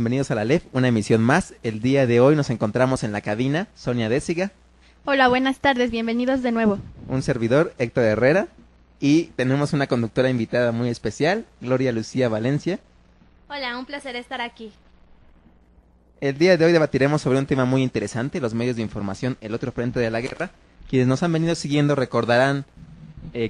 Bienvenidos a la LEF, una emisión más. El día de hoy nos encontramos en la cabina, Sonia Déciga. Hola, buenas tardes, bienvenidos de nuevo. Un servidor, Héctor Herrera. Y tenemos una conductora invitada muy especial, Gloria Lucía Valencia. Hola, un placer estar aquí. El día de hoy debatiremos sobre un tema muy interesante, los medios de información, el otro frente de la guerra. Quienes nos han venido siguiendo recordarán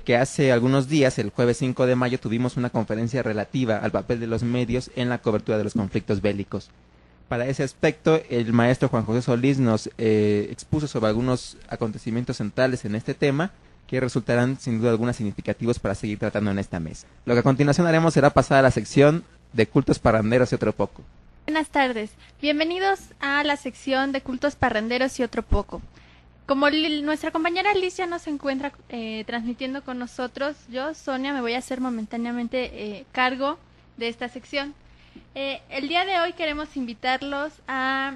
que hace algunos días, el jueves 5 de mayo, tuvimos una conferencia relativa al papel de los medios en la cobertura de los conflictos bélicos. Para ese aspecto, el maestro Juan José Solís nos expuso sobre algunos acontecimientos centrales en este tema, que resultarán sin duda alguna significativos para seguir tratando en esta mesa. Lo que a continuación haremos será pasar a la sección de cultos parranderos y otro poco. Buenas tardes, bienvenidos a la sección de cultos parranderos y otro poco. Como nuestra compañera Liz ya no se encuentra transmitiendo con nosotros, yo, Sonia, me voy a hacer momentáneamente cargo de esta sección. El día de hoy queremos invitarlos a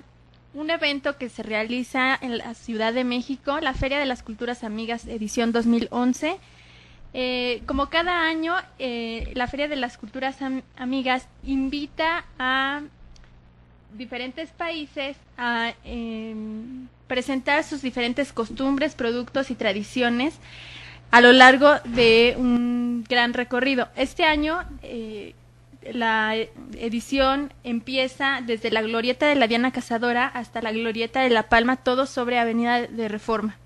un evento que se realiza en la Ciudad de México, la Feria de las Culturas Amigas, edición 2011. Como cada año, la Feria de las Culturas Amigas invita a diferentes países a presentar sus diferentes costumbres, productos y tradiciones a lo largo de un gran recorrido. Este año la edición empieza desde la Glorieta de la Diana Cazadora hasta la Glorieta de La Palma, todo sobre Avenida de Reforma.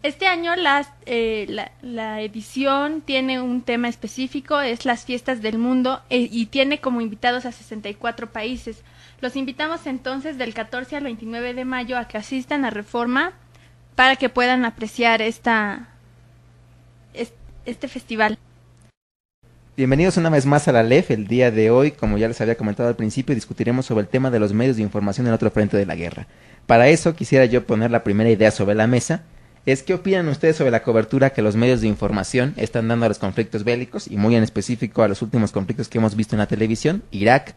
Este año la edición tiene un tema específico, es las fiestas del mundo, y tiene como invitados a 64 países. Los invitamos entonces del 14 al 29 de mayo a que asistan a Reforma para que puedan apreciar este festival. Bienvenidos una vez más a la LEF. El día de hoy, como ya les había comentado al principio, discutiremos sobre el tema de los medios de información en otro frente de la guerra. Para eso quisiera yo poner la primera idea sobre la mesa. ¿Qué opinan ustedes sobre la cobertura que los medios de información están dando a los conflictos bélicos y muy en específico a los últimos conflictos que hemos visto en la televisión? Irak,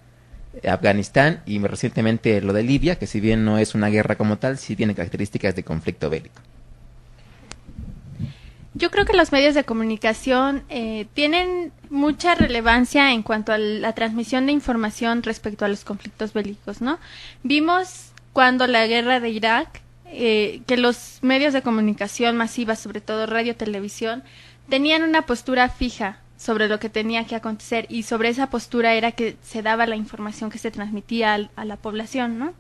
Afganistán y recientemente lo de Libia, que si bien no es una guerra como tal, sí tiene características de conflicto bélico. Yo creo que los medios de comunicación tienen mucha relevancia en cuanto a la transmisión de información respecto a los conflictos bélicos, ¿no? Vimos cuando la guerra de Irak, que los medios de comunicación masivas, sobre todo radio, televisión, tenían una postura fija sobre lo que tenía que acontecer, y sobre esa postura era que se daba la información que se transmitía a la población, ¿no?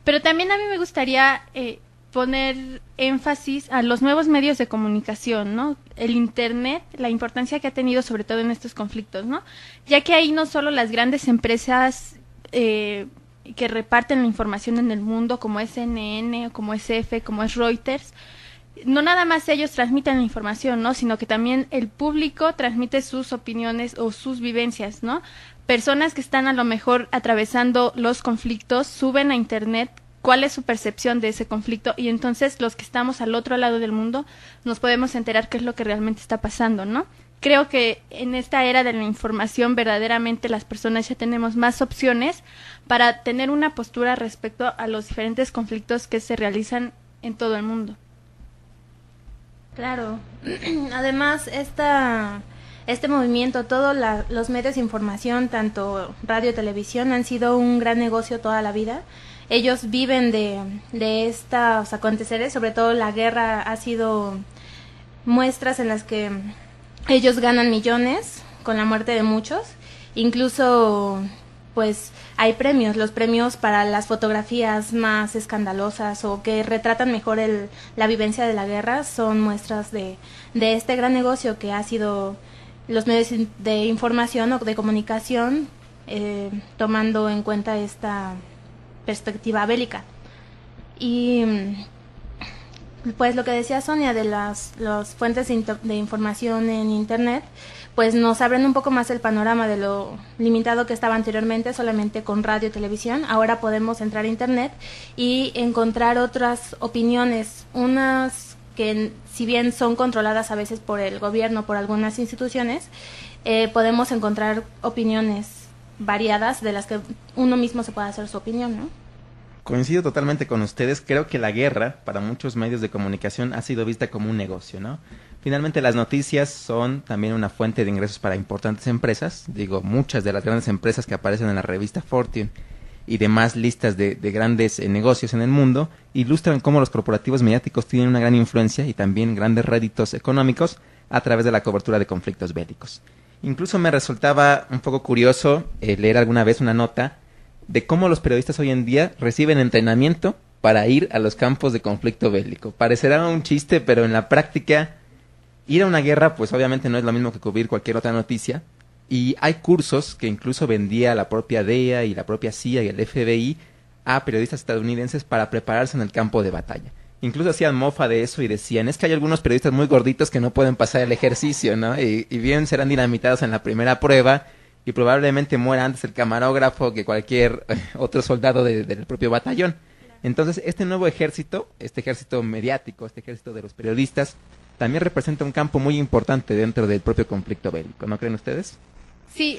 Pero también a mí me gustaría poner énfasis a los nuevos medios de comunicación, ¿no? El Internet, la importancia que ha tenido sobre todo en estos conflictos, ¿no? Ya que ahí no solo las grandes empresas que reparten la información en el mundo, como es CNN, como es EFE, como es Reuters, no nada más ellos transmiten la información, ¿no? Sino que también el público transmite sus opiniones o sus vivencias, ¿no? Personas que están a lo mejor atravesando los conflictos suben a Internet cuál es su percepción de ese conflicto, y entonces los que estamos al otro lado del mundo nos podemos enterar qué es lo que realmente está pasando, ¿no? Creo que en esta era de la información verdaderamente las personas ya tenemos más opciones para tener una postura respecto a los diferentes conflictos que se realizan en todo el mundo. Claro, además este movimiento, todos los medios de información, tanto radio y televisión, han sido un gran negocio toda la vida. Ellos viven de estos aconteceres, sobre todo la guerra ha sido muestras en las que ellos ganan millones con la muerte de muchos. Incluso pues hay premios, los premios para las fotografías más escandalosas o que retratan mejor la vivencia de la guerra son muestras de este gran negocio que ha sido los medios de información o de comunicación, tomando en cuenta esta perspectiva bélica. Y pues lo que decía Sonia de las fuentes de información en Internet, pues nos abren un poco más el panorama de lo limitado que estaba anteriormente solamente con radio y televisión. Ahora podemos entrar a Internet y encontrar otras opiniones, unas que si bien son controladas a veces por el gobierno, por algunas instituciones, podemos encontrar opiniones variadas de las que uno mismo se puede hacer su opinión, ¿no? Coincido totalmente con ustedes. Creo que la guerra, para muchos medios de comunicación, ha sido vista como un negocio, ¿no? Finalmente, las noticias son también una fuente de ingresos para importantes empresas. Digo, muchas de las grandes empresas que aparecen en la revista Fortune y demás listas de grandes negocios en el mundo ilustran cómo los corporativos mediáticos tienen una gran influencia y también grandes réditos económicos a través de la cobertura de conflictos bélicos. Incluso me resultaba un poco curioso leer alguna vez una nota de cómo los periodistas hoy en día reciben entrenamiento para ir a los campos de conflicto bélico. Parecerá un chiste, pero en la práctica, ir a una guerra, pues obviamente no es lo mismo que cubrir cualquier otra noticia. Y hay cursos que incluso vendía la propia DEA y la propia CIA y el FBI a periodistas estadounidenses para prepararse en el campo de batalla. Incluso hacían mofa de eso y decían, es que hay algunos periodistas muy gorditos que no pueden pasar el ejercicio, ¿no? Y bien serán dinamitados en la primera prueba y probablemente muera antes el camarógrafo que cualquier otro soldado del propio batallón. Entonces, este nuevo ejército, este ejército mediático, este ejército de los periodistas, también representa un campo muy importante dentro del propio conflicto bélico, ¿no creen ustedes? Sí,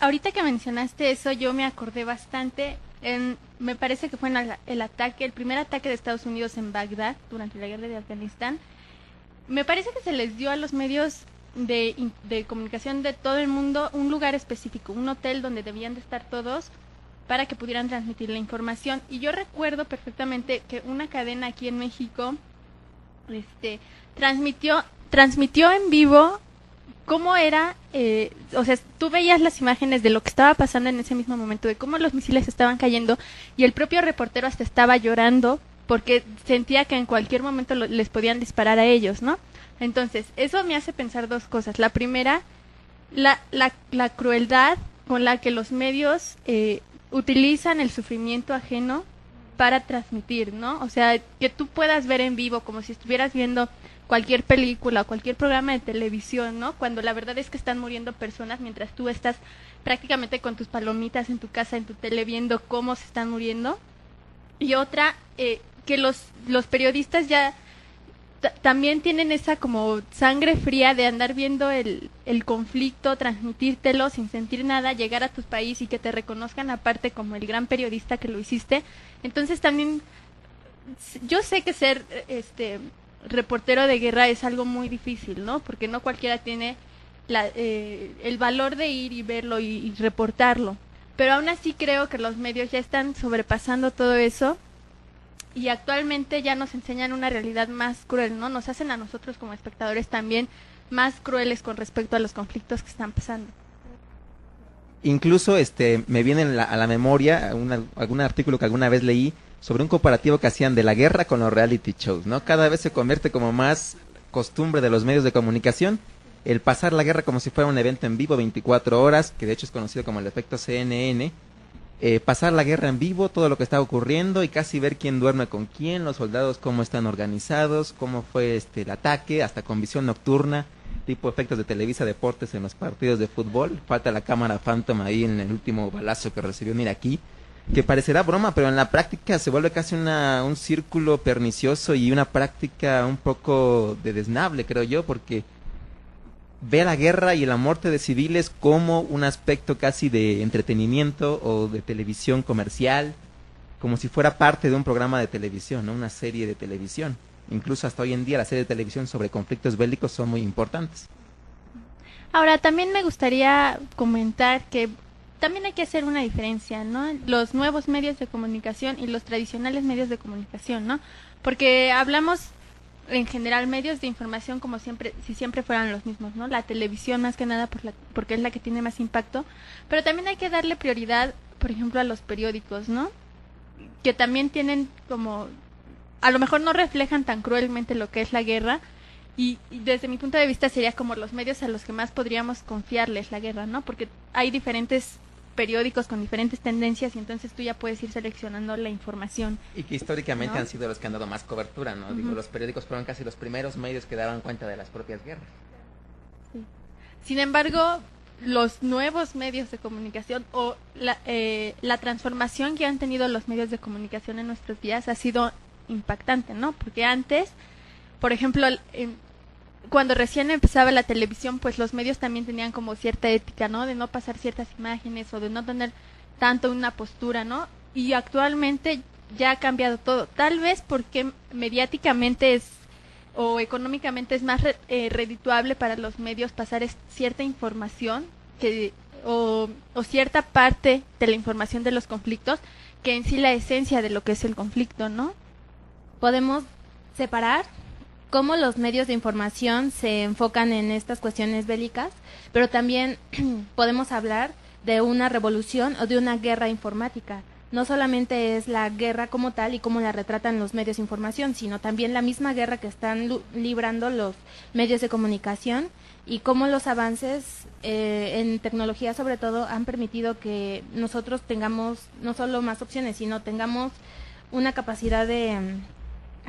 ahorita que mencionaste eso, yo me acordé bastante. Me parece que fue en el primer ataque de Estados Unidos en Bagdad durante la guerra de Afganistán. Me parece que se les dio a los medios de comunicación de todo el mundo un lugar específico, un hotel donde debían de estar todos para que pudieran transmitir la información. Y yo recuerdo perfectamente que una cadena aquí en México transmitió en vivo cómo era, o sea, tú veías las imágenes de lo que estaba pasando en ese mismo momento, de cómo los misiles estaban cayendo, y el propio reportero hasta estaba llorando porque sentía que en cualquier momento les podían disparar a ellos, ¿no? Entonces, eso me hace pensar dos cosas. La primera, la crueldad con la que los medios utilizan el sufrimiento ajeno para transmitir, ¿no? O sea, que tú puedas ver en vivo como si estuvieras viendo cualquier película o cualquier programa de televisión, ¿no? Cuando la verdad es que están muriendo personas mientras tú estás prácticamente con tus palomitas en tu casa, en tu tele, viendo cómo se están muriendo. Y otra, que los periodistas ya también tienen esa como sangre fría de andar viendo el conflicto, transmitírtelo sin sentir nada, llegar a tu país y que te reconozcan aparte como el gran periodista que lo hiciste. Entonces también, yo sé que ser reportero de guerra es algo muy difícil, ¿no? Porque no cualquiera tiene el valor de ir y verlo y reportarlo. Pero aún así creo que los medios ya están sobrepasando todo eso y actualmente ya nos enseñan una realidad más cruel, ¿no? Nos hacen a nosotros como espectadores también más crueles con respecto a los conflictos que están pasando. Incluso me viene a la memoria algún artículo que alguna vez leí sobre un comparativo que hacían de la guerra con los reality shows, ¿no? Cada vez se convierte como más costumbre de los medios de comunicación el pasar la guerra como si fuera un evento en vivo 24 horas, que de hecho es conocido como el efecto CNN, pasar la guerra en vivo, todo lo que está ocurriendo y casi ver quién duerme con quién, los soldados cómo están organizados, cómo fue el ataque, hasta con visión nocturna, tipo efectos de Televisa Deportes en los partidos de fútbol. Falta la cámara Phantom ahí en el último balazo que recibió un iraquí, que parecerá broma, pero en la práctica se vuelve casi un círculo pernicioso y una práctica un poco desnable, creo yo, porque ve a la guerra y la muerte de civiles como un aspecto casi de entretenimiento o de televisión comercial, como si fuera parte de un programa de televisión, ¿no? Una serie de televisión. Incluso hasta hoy en día las series de televisión sobre conflictos bélicos son muy importantes. Ahora, también me gustaría comentar que también hay que hacer una diferencia, ¿no? Los nuevos medios de comunicación y los tradicionales medios de comunicación, ¿no? Porque hablamos en general medios de información como siempre, si siempre fueran los mismos, ¿no? La televisión más que nada porque es la que tiene más impacto, pero también hay que darle prioridad, por ejemplo, a los periódicos, ¿no? Que también tienen como, a lo mejor no reflejan tan cruelmente lo que es la guerra, y desde mi punto de vista sería como los medios a los que más podríamos confiarles la guerra, ¿no? Porque hay diferentes periódicos con diferentes tendencias y entonces tú ya puedes ir seleccionando la información. Y que históricamente, ¿no?, han sido los que han dado más cobertura, ¿no? Uh-huh. Digo, los periódicos fueron casi los primeros medios que daban cuenta de las propias guerras. Sí. Sin embargo, los nuevos medios de comunicación o la transformación que han tenido los medios de comunicación en nuestros días ha sido impactante, ¿no? Porque antes, por ejemplo, cuando recién empezaba la televisión, pues los medios también tenían como cierta ética, ¿no? De no pasar ciertas imágenes o de no tener tanto una postura, ¿no? Y actualmente ya ha cambiado todo. Tal vez porque mediáticamente o económicamente es más redituable para los medios pasar cierta información o cierta parte de la información de los conflictos que en sí la esencia de lo que es el conflicto, ¿no? Podemos separar cómo los medios de información se enfocan en estas cuestiones bélicas, pero también podemos hablar de una revolución o de una guerra informática. No solamente es la guerra como tal y cómo la retratan los medios de información, sino también la misma guerra que están librando los medios de comunicación y cómo los avances en tecnología sobre todo han permitido que nosotros tengamos no solo más opciones, sino tengamos una capacidad de...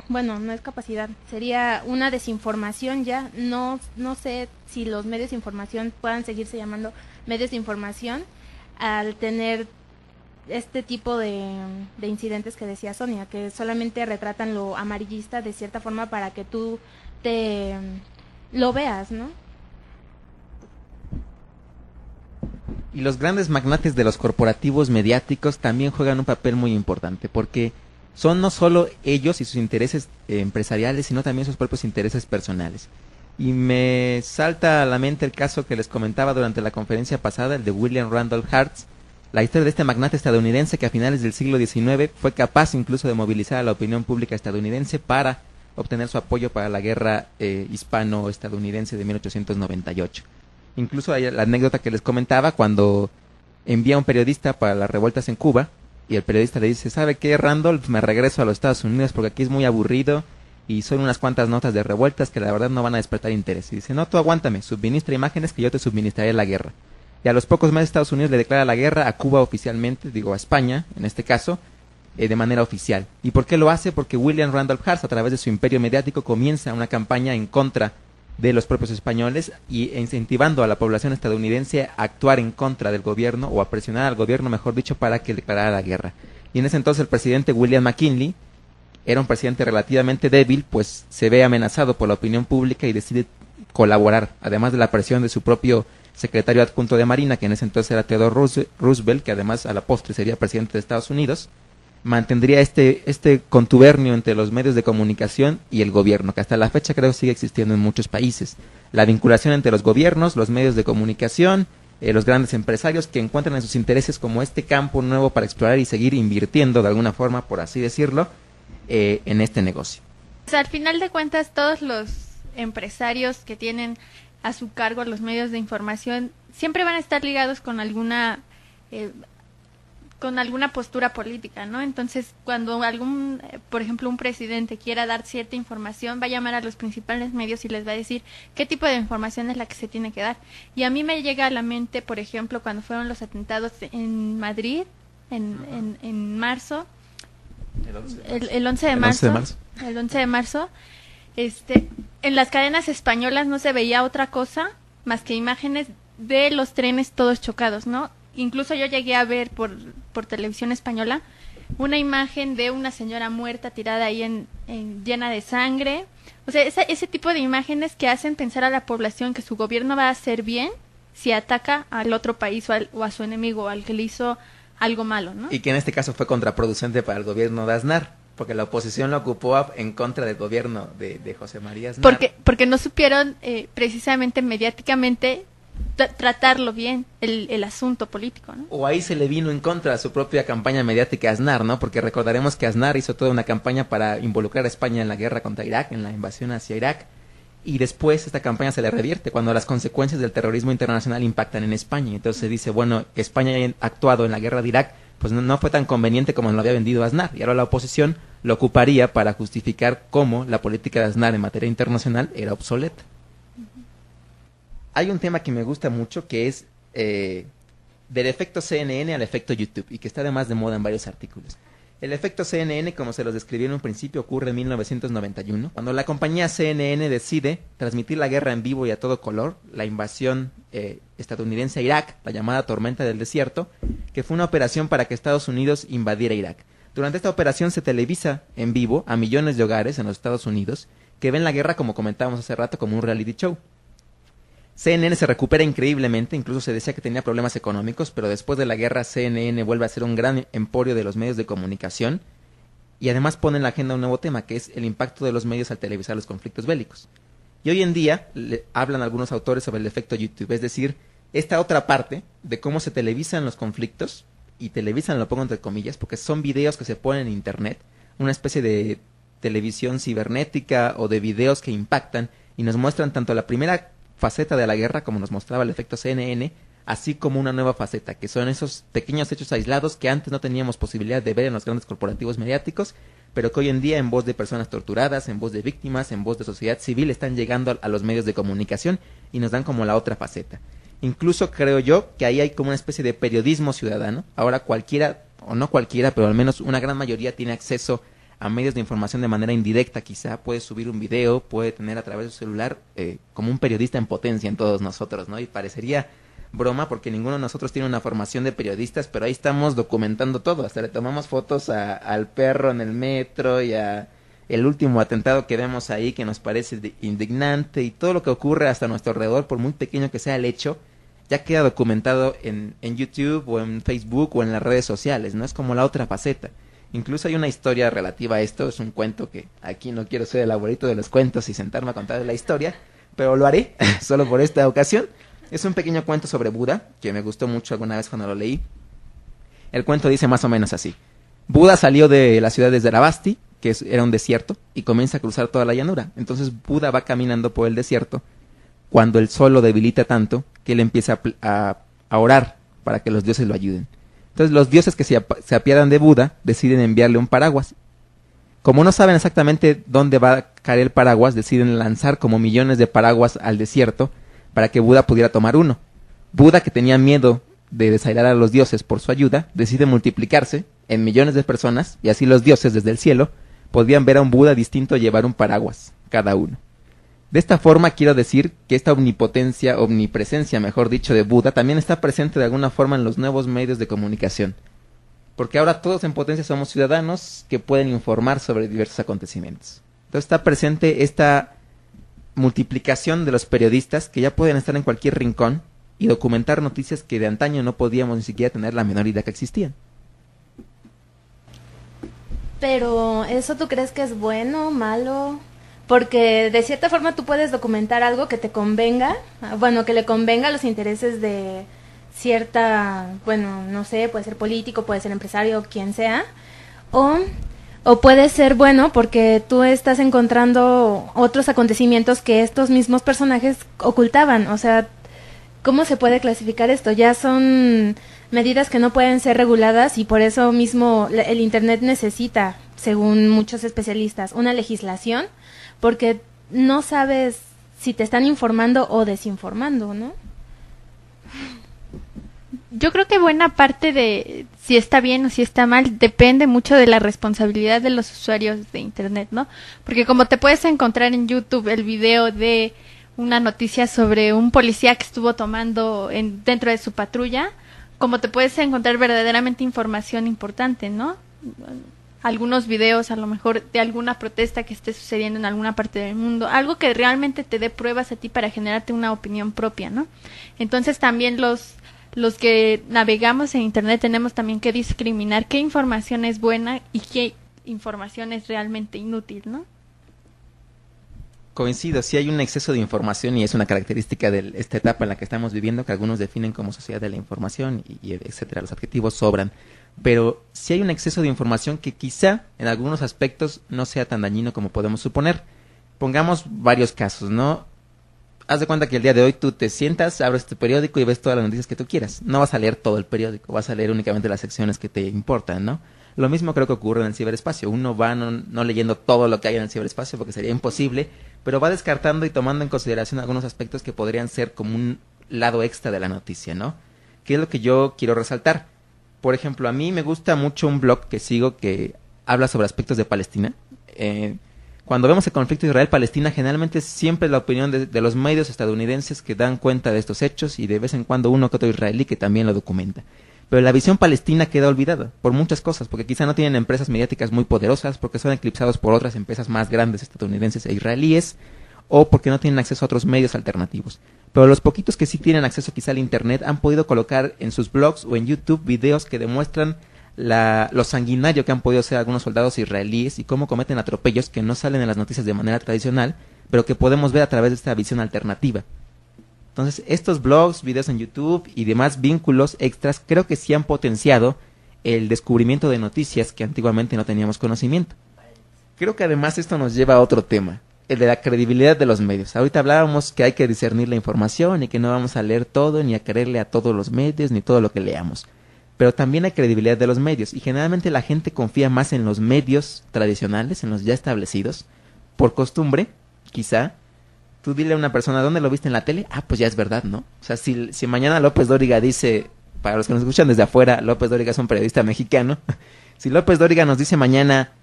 Bueno, no es capacidad, sería una desinformación ya. No sé si los medios de información puedan seguirse llamando medios de información al tener este tipo de incidentes que decía Sonia, que solamente retratan lo amarillista de cierta forma para que tú lo veas, ¿no? Y los grandes magnates de los corporativos mediáticos también juegan un papel muy importante, porque son no solo ellos y sus intereses empresariales, sino también sus propios intereses personales. Y me salta a la mente el caso que les comentaba durante la conferencia pasada, el de William Randolph Hearst, la historia de este magnate estadounidense que a finales del siglo XIX fue capaz incluso de movilizar a la opinión pública estadounidense para obtener su apoyo para la guerra hispano-estadounidense de 1898. Incluso hay la anécdota que les comentaba cuando envía a un periodista para las revueltas en Cuba, y el periodista le dice, ¿sabe qué, Randolph? Me regreso a los Estados Unidos porque aquí es muy aburrido y son unas cuantas notas de revueltas que la verdad no van a despertar interés. Y dice, no, tú aguántame, suministra imágenes que yo te suministraré la guerra. Y a los pocos meses Estados Unidos le declara la guerra a Cuba oficialmente, digo a España en este caso, de manera oficial. ¿Y por qué lo hace? Porque William Randolph Hearst, a través de su imperio mediático, comienza una campaña en contra de los propios españoles y incentivando a la población estadounidense a actuar en contra del gobierno, o a presionar al gobierno, mejor dicho, para que declarara la guerra. Y en ese entonces el presidente William McKinley era un presidente relativamente débil, pues se ve amenazado por la opinión pública y decide colaborar, además de la presión de su propio secretario adjunto de Marina, que en ese entonces era Theodore Roosevelt, que además a la postre sería presidente de Estados Unidos. Mantendría este contubernio entre los medios de comunicación y el gobierno, que hasta la fecha creo sigue existiendo en muchos países. La vinculación entre los gobiernos, los medios de comunicación, los grandes empresarios que encuentran en sus intereses como este campo nuevo para explorar y seguir invirtiendo de alguna forma, por así decirlo, en este negocio. O sea, al final de cuentas, todos los empresarios que tienen a su cargo los medios de información siempre van a estar ligados con alguna postura política, ¿no? Entonces, cuando por ejemplo, un presidente quiera dar cierta información, va a llamar a los principales medios y les va a decir qué tipo de información es la que se tiene que dar. Y a mí me llega a la mente, por ejemplo, cuando fueron los atentados en Madrid, en marzo, el 11 de marzo. El 11 de marzo, en las cadenas españolas no se veía otra cosa más que imágenes de los trenes todos chocados, ¿no? Incluso yo llegué a ver por televisión española una imagen de una señora muerta tirada ahí llena de sangre. O sea, ese tipo de imágenes que hacen pensar a la población que su gobierno va a hacer bien si ataca al otro país o a su enemigo, al que le hizo algo malo, ¿no? Y que en este caso fue contraproducente para el gobierno de Aznar, porque la oposición lo ocupó en contra del gobierno de José María Aznar. Porque no supieron precisamente mediáticamente tratarlo bien, el asunto político, ¿no? O ahí se le vino en contra a su propia campaña mediática a Aznar, ¿no? Porque recordaremos que Aznar hizo toda una campaña para involucrar a España en la guerra contra Irak, en la invasión hacia Irak, y después esta campaña se le revierte cuando las consecuencias del terrorismo internacional impactan en España. Entonces se dice, bueno, que España haya actuado en la guerra de Irak, pues no fue tan conveniente como lo había vendido Aznar, y ahora la oposición lo ocuparía para justificar cómo la política de Aznar en materia internacional era obsoleta. Hay un tema que me gusta mucho que es del efecto CNN al efecto YouTube, y que está además de moda en varios artículos. El efecto CNN, como se los describí en un principio, ocurre en 1991, cuando la compañía CNN decide transmitir la guerra en vivo y a todo color, la invasión estadounidense a Irak, la llamada Tormenta del Desierto, que fue una operación para que Estados Unidos invadiera Irak. Durante esta operación se televisa en vivo a millones de hogares en los Estados Unidos que ven la guerra, como comentábamos hace rato, como un reality show. CNN se recupera increíblemente, incluso se decía que tenía problemas económicos, pero después de la guerra CNN vuelve a ser un gran emporio de los medios de comunicación y además pone en la agenda un nuevo tema, que es el impacto de los medios al televisar los conflictos bélicos. Y hoy en día hablan algunos autores sobre el efecto YouTube, es decir, esta otra parte de cómo se televisan los conflictos, y televisan lo pongo entre comillas, porque son videos que se ponen en internet, una especie de televisión cibernética o de videos que impactan y nos muestran tanto la primera faceta de la guerra, como nos mostraba el efecto CNN, así como una nueva faceta, que son esos pequeños hechos aislados que antes no teníamos posibilidad de ver en los grandes corporativos mediáticos, pero que hoy en día en voz de personas torturadas, en voz de víctimas, en voz de sociedad civil están llegando a los medios de comunicación y nos dan como la otra faceta. Incluso creo yo que ahí hay como una especie de periodismo ciudadano. Ahora cualquiera, o no cualquiera, pero al menos una gran mayoría tiene acceso a medios de información de manera indirecta, quizá puede subir un video, puede tener a través de su celular como un periodista en potencia en todos nosotros, ¿no? Y parecería broma porque ninguno de nosotros tiene una formación de periodistas, pero ahí estamos documentando todo, hasta le tomamos fotos al perro en el metro y a el último atentado que vemos ahí que nos parece indignante, y todo lo que ocurre hasta nuestro alrededor, por muy pequeño que sea el hecho, ya queda documentado en YouTube o en Facebook o en las redes sociales, ¿no? Es como la otra faceta. Incluso hay una historia relativa a esto, es un cuento que aquí no quiero ser el abuelito de los cuentos y sentarme a contar la historia, pero lo haré solo por esta ocasión. Es un pequeño cuento sobre Buda, que me gustó mucho alguna vez cuando lo leí. El cuento dice más o menos así: Buda salió de la ciudad de Zarabasti, que era un desierto, y comienza a cruzar toda la llanura. Entonces Buda va caminando por el desierto, cuando el sol lo debilita tanto que él empieza a orar para que los dioses lo ayuden. Entonces los dioses que se apiadan de Buda deciden enviarle un paraguas. Como no saben exactamente dónde va a caer el paraguas, deciden lanzar como millones de paraguas al desierto para que Buda pudiera tomar uno. Buda, que tenía miedo de desairar a los dioses por su ayuda, decide multiplicarse en millones de personas, y así los dioses desde el cielo podían ver a un Buda distinto llevar un paraguas cada uno. De esta forma quiero decir que esta omnipresencia, mejor dicho, de Buda también está presente de alguna forma en los nuevos medios de comunicación, porque ahora todos en potencia somos ciudadanos que pueden informar sobre diversos acontecimientos. Entonces está presente esta multiplicación de los periodistas que ya pueden estar en cualquier rincón y documentar noticias que de antaño no podíamos ni siquiera tener la menor idea que existían. Pero, ¿eso tú crees que es bueno, malo? Porque de cierta forma tú puedes documentar algo que te convenga, bueno, que le convenga a los intereses de cierta, bueno, no sé, puede ser político, puede ser empresario, quien sea, o puede ser bueno porque tú estás encontrando otros acontecimientos que estos mismos personajes ocultaban. O sea, ¿cómo se puede clasificar esto? Ya son medidas que no pueden ser reguladas, y por eso mismo el Internet necesita, según muchos especialistas, una legislación, porque no sabes si te están informando o desinformando, ¿no? Yo creo que buena parte de si está bien o si está mal depende mucho de la responsabilidad de los usuarios de Internet, ¿no? Porque como te puedes encontrar en YouTube el video de una noticia sobre un policía que estuvo tomando dentro de su patrulla, como te puedes encontrar verdaderamente información importante, ¿no? Algunos videos a lo mejor de alguna protesta que esté sucediendo en alguna parte del mundo, algo que realmente te dé pruebas a ti para generarte una opinión propia, ¿no? Entonces también los que navegamos en Internet tenemos también que discriminar qué información es buena y qué información es realmente inútil, ¿no? Coincido, sí hay un exceso de información y es una característica de esta etapa en la que estamos viviendo, que algunos definen como sociedad de la información y etcétera, los adjetivos sobran. Pero sí hay un exceso de información que quizá en algunos aspectos no sea tan dañino como podemos suponer. Pongamos varios casos, ¿no? Haz de cuenta que el día de hoy tú te sientas, abres tu periódico y ves todas las noticias que tú quieras. No vas a leer todo el periódico, vas a leer únicamente las secciones que te importan, ¿no? Lo mismo creo que ocurre en el ciberespacio. Uno va no leyendo todo lo que hay en el ciberespacio porque sería imposible, pero va descartando y tomando en consideración algunos aspectos que podrían ser como un lado extra de la noticia, ¿no? ¿Qué es lo que yo quiero resaltar? Por ejemplo, a mí me gusta mucho un blog que sigo que habla sobre aspectos de Palestina. Cuando vemos el conflicto Israel-Palestina, generalmente siempre la opinión de los medios estadounidenses que dan cuenta de estos hechos, y de vez en cuando uno que otro israelí que también lo documenta. Pero la visión palestina queda olvidada por muchas cosas, porque quizá no tienen empresas mediáticas muy poderosas, porque son eclipsados por otras empresas más grandes estadounidenses e israelíes, o porque no tienen acceso a otros medios alternativos. Pero los poquitos que sí tienen acceso quizá al Internet han podido colocar en sus blogs o en YouTube videos que demuestran lo sanguinario que han podido ser algunos soldados israelíes y cómo cometen atropellos que no salen en las noticias de manera tradicional, pero que podemos ver a través de esta visión alternativa. Entonces, estos blogs, videos en YouTube y demás vínculos extras creo que sí han potenciado el descubrimiento de noticias que antiguamente no teníamos conocimiento. Creo que además esto nos lleva a otro tema, el de la credibilidad de los medios. Ahorita hablábamos que hay que discernir la información y que no vamos a leer todo ni a creerle a todos los medios ni todo lo que leamos. Pero también hay credibilidad de los medios y generalmente la gente confía más en los medios tradicionales, en los ya establecidos, por costumbre, quizá. Tú dile a una persona, ¿dónde lo viste en la tele? Ah, pues ya es verdad, ¿no? O sea, si mañana López Dóriga dice, para los que nos escuchan desde afuera, López Dóriga es un periodista mexicano. Si López Dóriga nos dice mañana,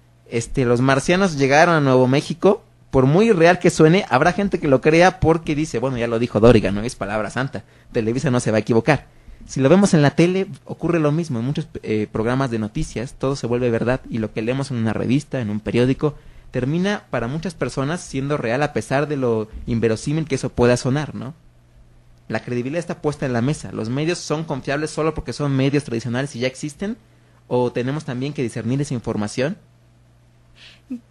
los marcianos llegaron a Nuevo México, por muy real que suene, habrá gente que lo crea porque dice, bueno, ya lo dijo Dóriga, no es palabra santa. Televisa no se va a equivocar. Si lo vemos en la tele, ocurre lo mismo. En muchos programas de noticias, todo se vuelve verdad y lo que leemos en una revista, en un periódico, termina para muchas personas siendo real a pesar de lo inverosímil que eso pueda sonar, ¿no? La credibilidad está puesta en la mesa. ¿Los medios son confiables solo porque son medios tradicionales y ya existen? ¿O tenemos también que discernir esa información?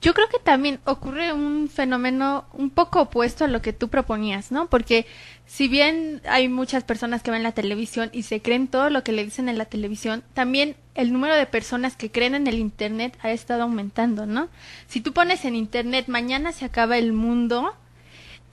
Yo creo que también ocurre un fenómeno un poco opuesto a lo que tú proponías, ¿no? Porque si bien hay muchas personas que ven la televisión y se creen todo lo que le dicen en la televisión, también el número de personas que creen en el Internet ha estado aumentando, ¿no? Si tú pones en Internet, mañana se acaba el mundo,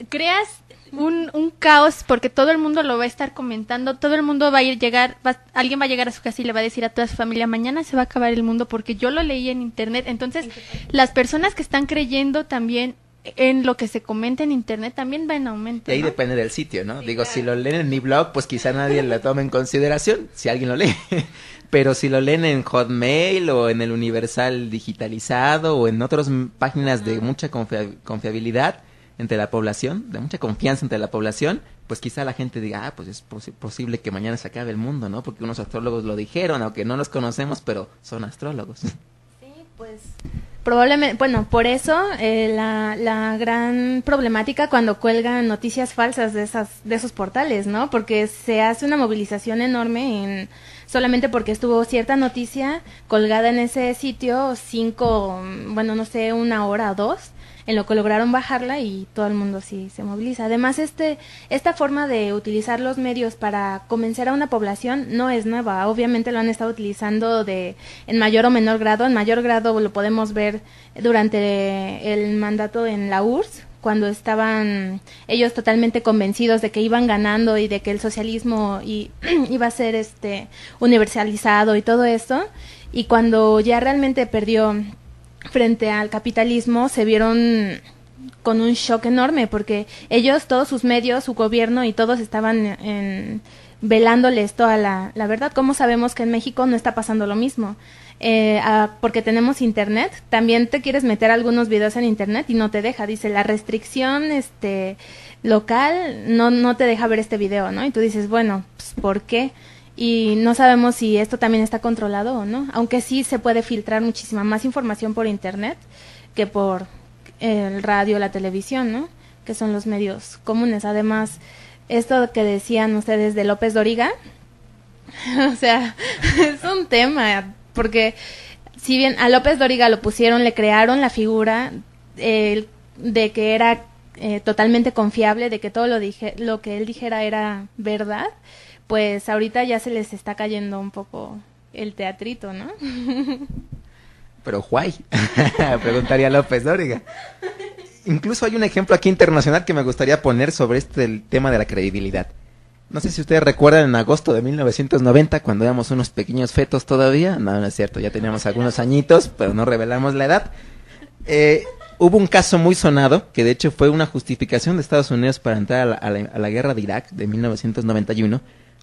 creas un caos porque todo el mundo lo va a estar comentando, todo el mundo va a llegar, alguien va a llegar a su casa y le va a decir a toda su familia, mañana se va a acabar el mundo porque yo lo leí en Internet. Entonces, las personas que están creyendo también en lo que se comenta en Internet también va en aumento, y ahí ¿no? depende del sitio, ¿no? Digo, si lo leen en mi blog, pues quizá nadie lo tome en consideración, si alguien lo lee. Pero si lo leen en Hotmail o en el Universal digitalizado o en otras páginas de mucha confiabilidad entre la población, de mucha confianza entre la población, pues quizá la gente diga, pues es posible que mañana se acabe el mundo, ¿no? Porque unos astrólogos lo dijeron, aunque no los conocemos, pero son astrólogos. Sí, pues probablemente, bueno, por eso la gran problemática cuando cuelgan noticias falsas de esos portales, ¿no? Porque se hace una movilización enorme solamente porque estuvo cierta noticia colgada en ese sitio 1 hora o 2, en lo que lograron bajarla y todo el mundo sí se moviliza. Además, esta forma de utilizar los medios para convencer a una población no es nueva. Obviamente lo han estado utilizando en mayor o menor grado. En mayor grado lo podemos ver durante el mandato en la URSS, cuando estaban ellos totalmente convencidos de que iban ganando y de que el socialismo iba a ser universalizado y todo esto. Y cuando ya realmente perdió frente al capitalismo, se vieron con un shock enorme porque ellos, todos sus medios, su gobierno y todos estaban velándoles toda la verdad. ¿Cómo sabemos que en México no está pasando lo mismo? Porque tenemos internet. También te quieres meter algunos videos en internet y no te deja. Dice, la restricción local no te deja ver este video, ¿no? Y tú dices, bueno, pues, ¿por qué? Y no sabemos si esto también está controlado o no, aunque sí se puede filtrar muchísima más información por internet que por el radio, la televisión, ¿no? Que son los medios comunes. Además, esto que decían ustedes de López Dóriga, o sea, es un tema, porque si bien a López Dóriga lo pusieron, le crearon la figura de que era totalmente confiable, de que todo lo que él dijera era verdad, pues ahorita ya se les está cayendo un poco el teatrito, ¿no? Pero guay, preguntaría López Dóriga. Incluso hay un ejemplo aquí internacional que me gustaría poner sobre el tema de la credibilidad. No sé si ustedes recuerdan en agosto de 1990, cuando éramos unos pequeños fetos todavía. No es cierto, ya teníamos algunos añitos, pero no revelamos la edad. Hubo un caso muy sonado, que de hecho fue una justificación de Estados Unidos para entrar a la guerra de Irak de 1991,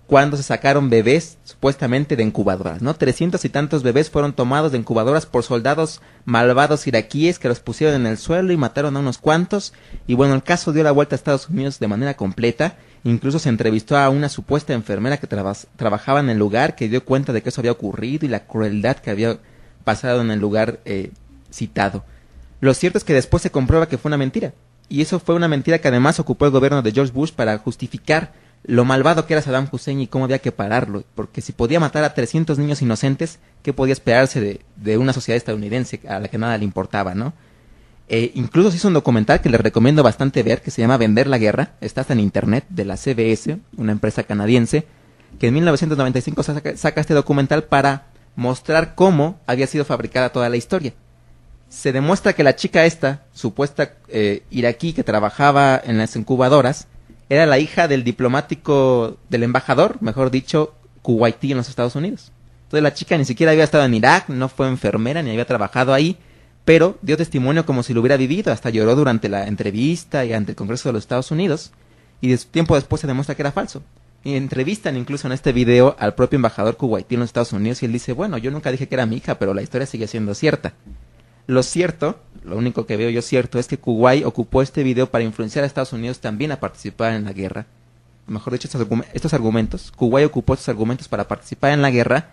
cuando se sacaron bebés supuestamente de incubadoras, ¿no? 300 y tantos bebés fueron tomados de incubadoras por soldados malvados iraquíes que los pusieron en el suelo y mataron a unos cuantos. Y bueno, el caso dio la vuelta a Estados Unidos de manera completa. Incluso se entrevistó a una supuesta enfermera que trabajaba en el lugar, que dio cuenta de que eso había ocurrido y la crueldad que había pasado en el lugar citado. Lo cierto es que después se comprueba que fue una mentira. Y eso fue una mentira que además ocupó el gobierno de George Bush para justificar lo malvado que era Saddam Hussein y cómo había que pararlo, porque si podía matar a 300 niños inocentes, ¿qué podía esperarse de una sociedad estadounidense a la que nada le importaba, ¿no? Incluso se hizo un documental que les recomiendo bastante ver, que se llama Vender la Guerra, está hasta en internet, de la CBS, una empresa canadiense, que en 1995 saca este documental para mostrar cómo había sido fabricada toda la historia. Se demuestra que la chica esta, supuesta iraquí que trabajaba en las incubadoras, era la hija del diplomático, del embajador, mejor dicho, kuwaití en los Estados Unidos. Entonces la chica ni siquiera había estado en Irak, no fue enfermera, ni había trabajado ahí, pero dio testimonio como si lo hubiera vivido, hasta lloró durante la entrevista y ante el Congreso de los Estados Unidos, y tiempo después se demuestra que era falso. Y entrevistan incluso en este video al propio embajador kuwaití en los Estados Unidos, y él dice, bueno, yo nunca dije que era mi hija, pero la historia sigue siendo cierta. Lo cierto, lo único que veo yo cierto, es que Kuwait ocupó este video para influenciar a Estados Unidos también a participar en la guerra. Mejor dicho, estos argumentos, Kuwait ocupó estos argumentos para participar en la guerra,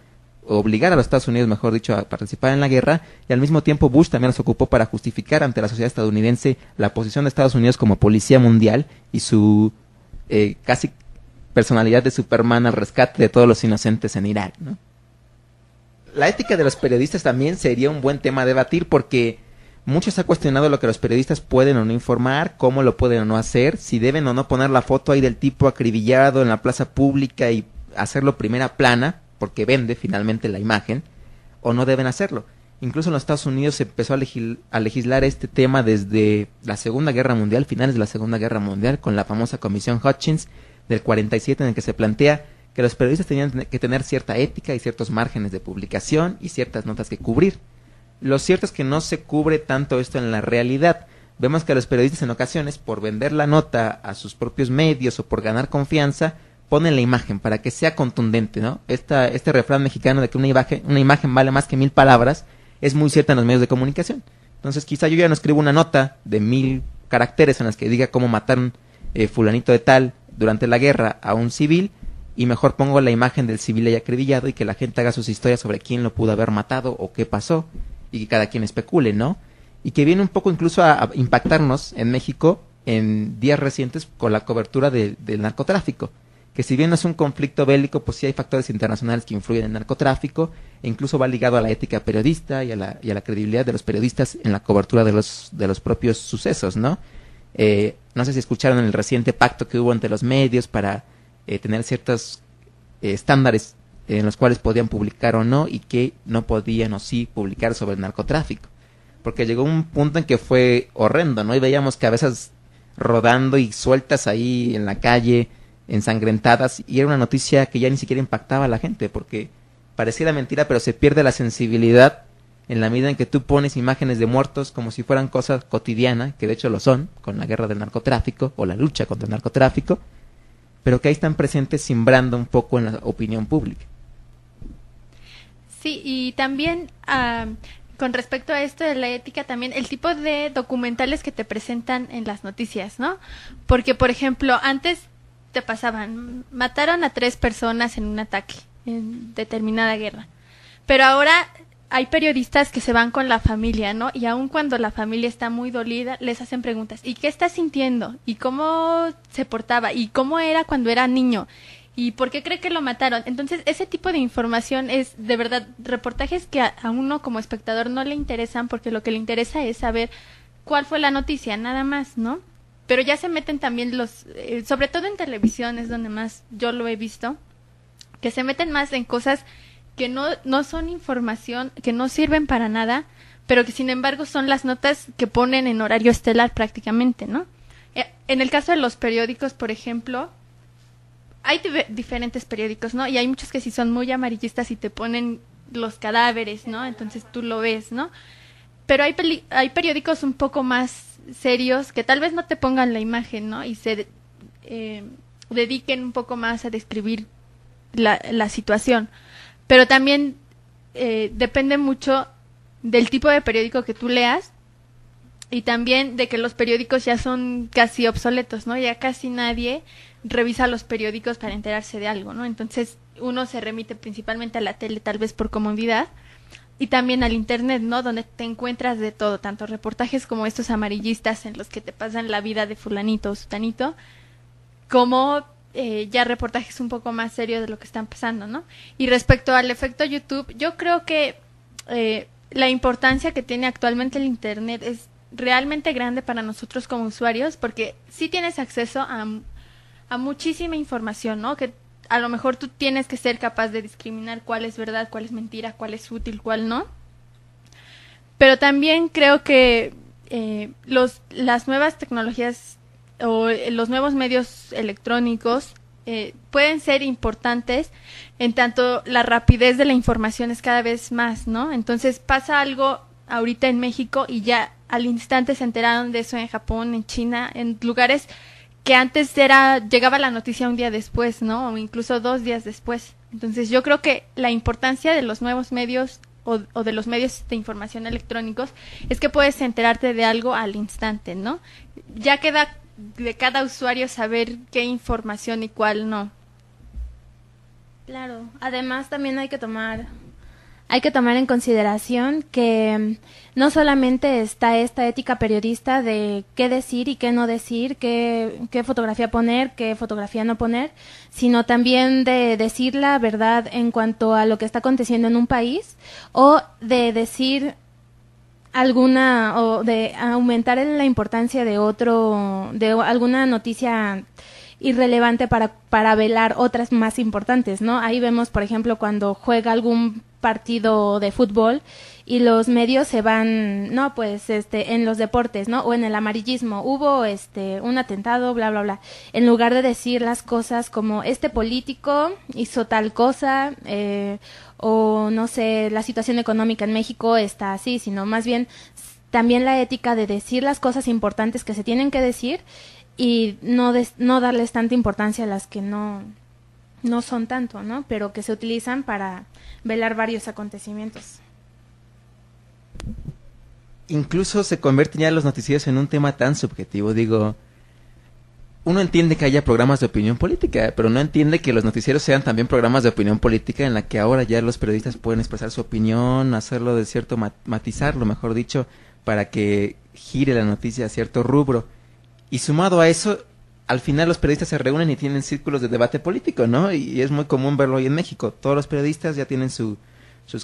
obligar a los Estados Unidos, mejor dicho, a participar en la guerra, y al mismo tiempo Bush también los ocupó para justificar ante la sociedad estadounidense la posición de Estados Unidos como policía mundial y su casi personalidad de Superman al rescate de todos los inocentes en Irak, ¿no? La ética de los periodistas también sería un buen tema a debatir, porque mucho se ha cuestionado lo que los periodistas pueden o no informar, cómo lo pueden o no hacer, si deben o no poner la foto ahí del tipo acribillado en la plaza pública y hacerlo primera plana, porque vende finalmente la imagen, o no deben hacerlo. Incluso en los Estados Unidos se empezó a legislar este tema desde la Segunda Guerra Mundial, finales de la Segunda Guerra Mundial, con la famosa Comisión Hutchins del 47, en el que se plantea que los periodistas tenían que tener cierta ética y ciertos márgenes de publicación y ciertas notas que cubrir. Lo cierto es que no se cubre tanto esto en la realidad. Vemos que los periodistas en ocasiones, por vender la nota a sus propios medios o por ganar confianza, ponen la imagen para que sea contundente, ¿no? Este refrán mexicano de que una imagen vale más que 1000 palabras es muy cierta en los medios de comunicación. Entonces quizá yo ya no escribo una nota de 1000 caracteres en las que diga cómo mataron fulanito de tal durante la guerra a un civil, y mejor pongo la imagen del civil ahí acribillado y que la gente haga sus historias sobre quién lo pudo haber matado o qué pasó, y que cada quien especule, ¿no? Y que viene un poco incluso a impactarnos en México en días recientes con la cobertura del narcotráfico, que si bien no es un conflicto bélico, pues sí hay factores internacionales que influyen en el narcotráfico, e incluso va ligado a la ética periodista y a la credibilidad de los periodistas en la cobertura de los propios sucesos, ¿no? No sé si escucharon el reciente pacto que hubo entre los medios para tener ciertos estándares en los cuales podían publicar o no, y que no podían o sí publicar sobre el narcotráfico, porque llegó un punto en que fue horrendo, ¿no? Y veíamos cabezas rodando y sueltas ahí en la calle, ensangrentadas, y era una noticia que ya ni siquiera impactaba a la gente, porque pareciera mentira, pero se pierde la sensibilidad en la medida en que tú pones imágenes de muertos como si fueran cosas cotidianas, que de hecho lo son, con la guerra del narcotráfico o la lucha contra el narcotráfico, pero que ahí están presentes simbrando un poco en la opinión pública. Sí, y también con respecto a esto de la ética, también el tipo de documentales que te presentan en las noticias, ¿no? Porque, por ejemplo, antes te pasaban, mataron a 3 personas en un ataque, en determinada guerra, pero ahora hay periodistas que se van con la familia, ¿no? Y aun cuando la familia está muy dolida, les hacen preguntas. ¿Y qué está sintiendo? ¿Y cómo se portaba? ¿Y cómo era cuando era niño? ¿Y por qué cree que lo mataron? Entonces, ese tipo de información es, de verdad, reportajes que a uno como espectador no le interesan, porque lo que le interesa es saber cuál fue la noticia, nada más, ¿no? Pero ya se meten también sobre todo en televisión, es donde más yo lo he visto, que se meten más en cosas que no son información, que no sirven para nada, pero que sin embargo son las notas que ponen en horario estelar prácticamente, ¿no? En el caso de los periódicos, por ejemplo, hay diferentes periódicos, ¿no? Y hay muchos que sí son muy amarillistas y te ponen los cadáveres, ¿no? Entonces tú lo ves, ¿no? Pero hay periódicos un poco más serios que tal vez no te pongan la imagen, ¿no? Y se dediquen un poco más a describir la situación. Pero también depende mucho del tipo de periódico que tú leas, y también de que los periódicos ya son casi obsoletos, ¿no? Ya casi nadie revisa los periódicos para enterarse de algo, ¿no? Entonces uno se remite principalmente a la tele, tal vez por comodidad, y también al internet, ¿no? Donde te encuentras de todo, tanto reportajes como estos amarillistas en los que te pasan la vida de fulanito o sutanito, como ya reportajes un poco más serios de lo que están pasando, ¿no? Y respecto al efecto YouTube, yo creo que la importancia que tiene actualmente el Internet es realmente grande para nosotros como usuarios, porque sí tienes acceso a muchísima información, ¿no? Que a lo mejor tú tienes que ser capaz de discriminar cuál es verdad, cuál es mentira, cuál es útil, cuál no. Pero también creo que las nuevas tecnologías o los nuevos medios electrónicos pueden ser importantes, en tanto la rapidez de la información es cada vez más, ¿no? Entonces pasa algo ahorita en México y ya al instante se enteraron de eso en Japón, en China, en lugares que antes llegaba la noticia un día después, ¿no? O incluso 2 días después. Entonces yo creo que la importancia de los nuevos medios o de los medios de información electrónicos es que puedes enterarte de algo al instante, ¿no? Ya queda de cada usuario saber qué información y cuál no. Claro, además también hay que tomar en consideración que no solamente está esta ética periodista de qué decir y qué no decir, qué fotografía poner, qué fotografía no poner, sino también de decir la verdad en cuanto a lo que está aconteciendo en un país, o de decir alguna, o de aumentar la importancia de alguna noticia irrelevante para velar otras más importantes, ¿no? Ahí vemos, por ejemplo, cuando juega algún partido de fútbol y los medios se van, no, pues en los deportes, ¿no? O en el amarillismo, hubo un atentado, bla bla bla, en lugar de decir las cosas como este político hizo tal cosa, o no sé, la situación económica en México está así, sino más bien también la ética de decir las cosas importantes que se tienen que decir y no darles tanta importancia a las que no son tanto, ¿no? Pero que se utilizan para velar varios acontecimientos. Incluso se convierten ya los noticieros en un tema tan subjetivo. Digo, uno entiende que haya programas de opinión política, pero no entiende que los noticieros sean también programas de opinión política en la que ahora ya los periodistas pueden expresar su opinión, hacerlo de cierto, matizarlo, mejor dicho, para que gire la noticia a cierto rubro. Y sumado a eso, al final los periodistas se reúnen y tienen círculos de debate político, ¿no? Y es muy común verlo hoy en México. Todos los periodistas ya tienen sus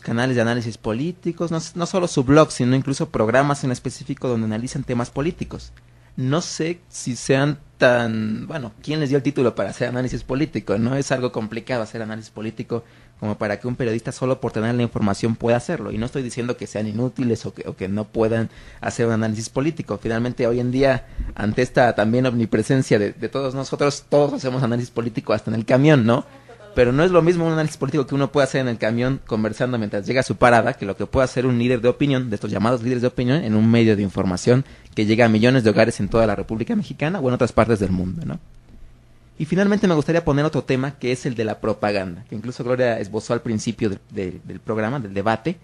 canales de análisis políticos, no solo su blog, sino incluso programas en específico donde analizan temas políticos. No sé si sean tan... Bueno, ¿quién les dio el título para hacer análisis político? No es algo complicado hacer análisis político como para que un periodista solo por tener la información pueda hacerlo. Y no estoy diciendo que sean inútiles o que no puedan hacer un análisis político. Finalmente, hoy en día, ante esta también omnipresencia de todos nosotros, todos hacemos análisis político hasta en el camión, ¿no? Pero no es lo mismo un análisis político que uno puede hacer en el camión conversando mientras llega a su parada que lo que puede hacer un líder de opinión, de estos llamados líderes de opinión, en un medio de información que llega a millones de hogares en toda la República Mexicana o en otras partes del mundo, ¿no? Y finalmente me gustaría poner otro tema que es el de la propaganda, que incluso Gloria esbozó al principio del programa, del debate.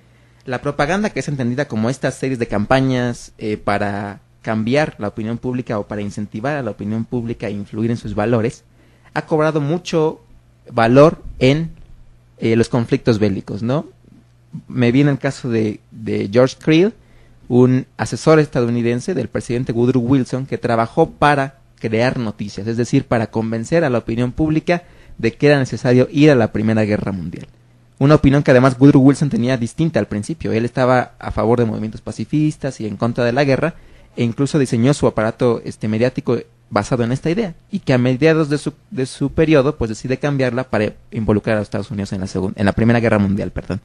La propaganda, que es entendida como estas series de campañas para cambiar la opinión pública o para incentivar a la opinión pública e influir en sus valores, ha cobrado mucho valor en los conflictos bélicos, ¿no? Me viene el caso de George Creel, un asesor estadounidense del presidente Woodrow Wilson que trabajó para crear noticias, es decir, para convencer a la opinión pública de que era necesario ir a la Primera Guerra Mundial. Una opinión que además Woodrow Wilson tenía distinta al principio. Él estaba a favor de movimientos pacifistas y en contra de la guerra, e incluso diseñó su aparato mediático basado en esta idea, y que a mediados de su periodo pues decide cambiarla para involucrar a los Estados Unidos en la Primera Guerra Mundial, perdón.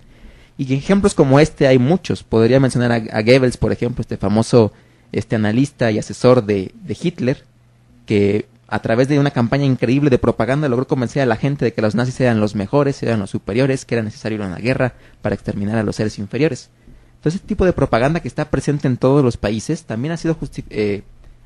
Y ejemplos como este hay muchos. Podría mencionar a Goebbels, por ejemplo, este famoso analista y asesor de Hitler, que a través de una campaña increíble de propaganda logró convencer a la gente de que los nazis eran los mejores, eran los superiores, que era necesario ir a una guerra para exterminar a los seres inferiores. Entonces, este tipo de propaganda que está presente en todos los países también ha sido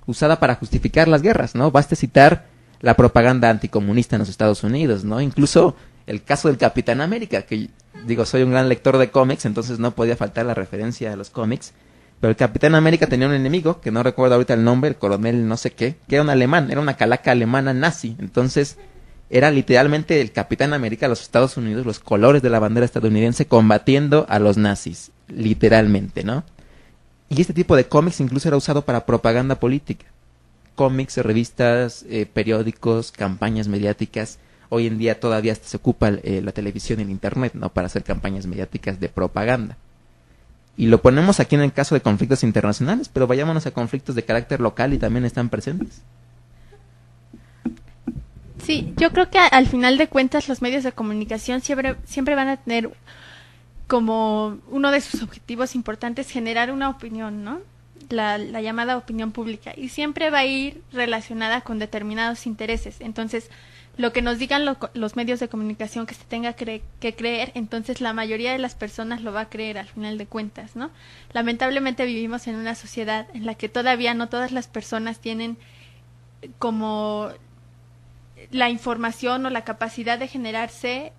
usada para justificar las guerras, ¿no? Basta citar la propaganda anticomunista en los Estados Unidos, ¿no? Incluso el caso del Capitán América, que digo, soy un gran lector de cómics, entonces no podía faltar la referencia a los cómics. Pero el Capitán América tenía un enemigo, que no recuerdo ahorita el nombre, el coronel no sé qué, que era un alemán, era una calaca alemana nazi. Entonces, era literalmente el Capitán América de los Estados Unidos, los colores de la bandera estadounidense combatiendo a los nazis, literalmente, ¿no? Y este tipo de cómics incluso era usado para propaganda política. cómics, revistas, periódicos, campañas mediáticas. Hoy en día todavía hasta se ocupa la televisión y el internet, ¿no? Para hacer campañas mediáticas de propaganda. Y lo ponemos aquí en el caso de conflictos internacionales, pero vayámonos a conflictos de carácter local y también están presentes. Sí, yo creo que al final de cuentas los medios de comunicación siempre van a tener como uno de sus objetivos importantes generar una opinión, ¿no? La llamada opinión pública, y siempre va a ir relacionada con determinados intereses. Entonces, lo que nos digan los medios de comunicación que se tenga que creer, entonces la mayoría de las personas lo va a creer al final de cuentas, ¿no? Lamentablemente vivimos en una sociedad en la que todavía no todas las personas tienen como la información o la capacidad de generarse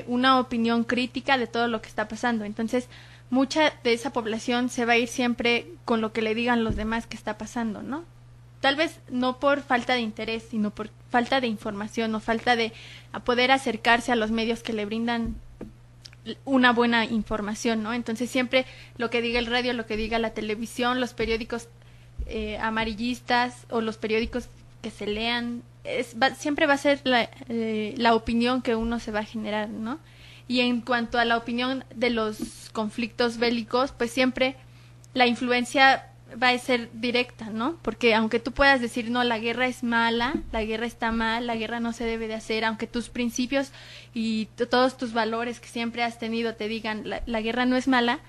una opinión crítica de todo lo que está pasando. Entonces, mucha de esa población se va a ir siempre con lo que le digan los demás que está pasando, ¿no? Tal vez no por falta de interés, sino por falta de información o falta de poder acercarse a los medios que le brindan una buena información, ¿no? Entonces siempre lo que diga el radio, lo que diga la televisión, los periódicos amarillistas o los periódicos que se lean, siempre va a ser la opinión que uno se va a generar, ¿no? Y en cuanto a la opinión de los conflictos bélicos, pues siempre la influencia va a ser directa, ¿no? Porque aunque tú puedas decir, no, la guerra es mala, la guerra está mal, la guerra no se debe de hacer, aunque tus principios y todos tus valores que siempre has tenido te digan, la guerra no es mala,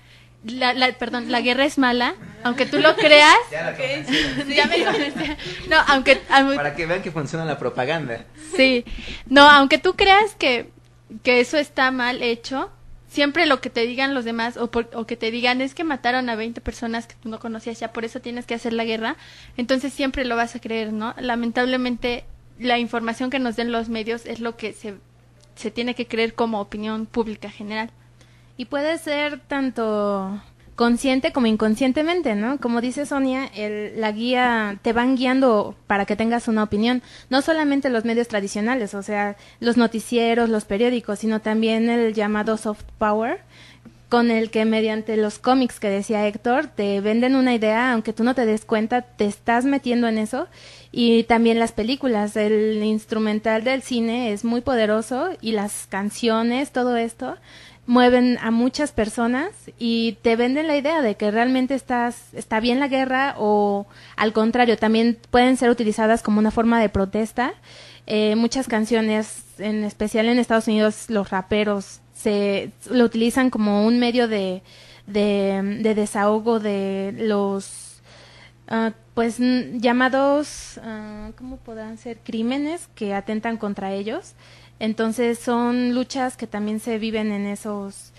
la guerra es mala, aunque tú lo creas. Ya me convencí. No, para que vean que funciona la propaganda. Sí. No, aunque tú creas que eso está mal hecho, siempre lo que te digan los demás o que te digan es que mataron a 20 personas que tú no conocías, ya por eso tienes que hacer la guerra, entonces siempre lo vas a creer, ¿no? Lamentablemente la información que nos den los medios es lo que se tiene que creer como opinión pública general. Y puede ser tanto consciente como inconscientemente, ¿no? Como dice Sonia, la guía te van guiando para que tengas una opinión, no solamente los medios tradicionales, o sea, los noticieros, los periódicos, sino también el llamado soft power, con el que mediante los cómics que decía Héctor, te venden una idea, aunque tú no te des cuenta, te estás metiendo en eso, y también las películas, el instrumental del cine es muy poderoso, y las canciones, todo esto mueven a muchas personas y te venden la idea de que realmente está bien la guerra, o al contrario, también pueden ser utilizadas como una forma de protesta. Muchas canciones, en especial en Estados Unidos, los raperos lo utilizan como un medio de desahogo de los pues llamados, ¿cómo podrán ser? Crímenes que atentan contra ellos. Entonces son luchas que también se viven en esos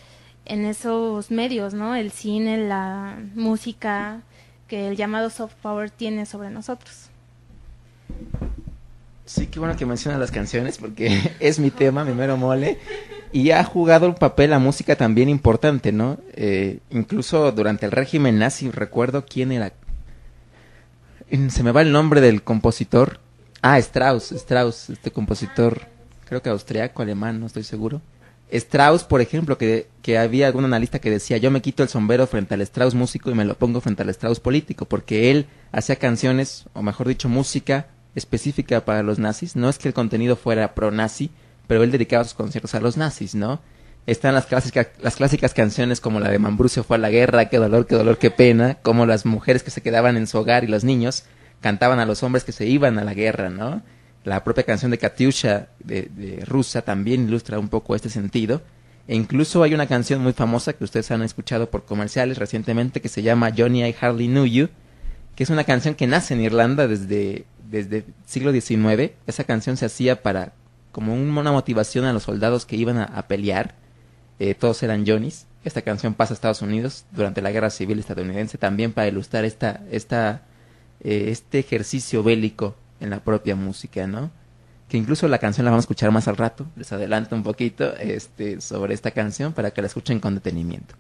medios, ¿no? El cine, la música, que el llamado soft power tiene sobre nosotros. Sí, qué bueno que mencionas las canciones, porque es mi tema, mi mero mole, y ha jugado un papel la música también importante, ¿no? Incluso durante el régimen nazi, recuerdo quién era, se me va el nombre del compositor. Strauss, este compositor, creo que austriaco, alemán, no estoy seguro. Strauss, por ejemplo, que había algún analista que decía, yo me quito el sombrero frente al Strauss músico y me lo pongo frente al Strauss político, porque él hacía canciones, o mejor dicho, música específica para los nazis. No es que el contenido fuera pro-nazi, pero él dedicaba sus conciertos a los nazis, ¿no? Están las clásicas canciones como la de Mambrucio fue a la guerra, qué dolor, qué pena, como las mujeres que se quedaban en su hogar y los niños cantaban a los hombres que se iban a la guerra, ¿no? La propia canción de Katyusha de rusa también ilustra un poco este sentido. E incluso hay una canción muy famosa que ustedes han escuchado por comerciales recientemente que se llama Johnny I Hardly Knew You, que es una canción que nace en Irlanda desde siglo XIX. Esa canción se hacía para como una motivación a los soldados que iban a pelear. Todos eran Johnnies. Esta canción pasa a Estados Unidos durante la Guerra Civil estadounidense también para ilustrar este ejercicio bélico en la propia música, ¿no? Que incluso la canción la vamos a escuchar más al rato, les adelanto un poquito sobre esta canción para que la escuchen con detenimiento.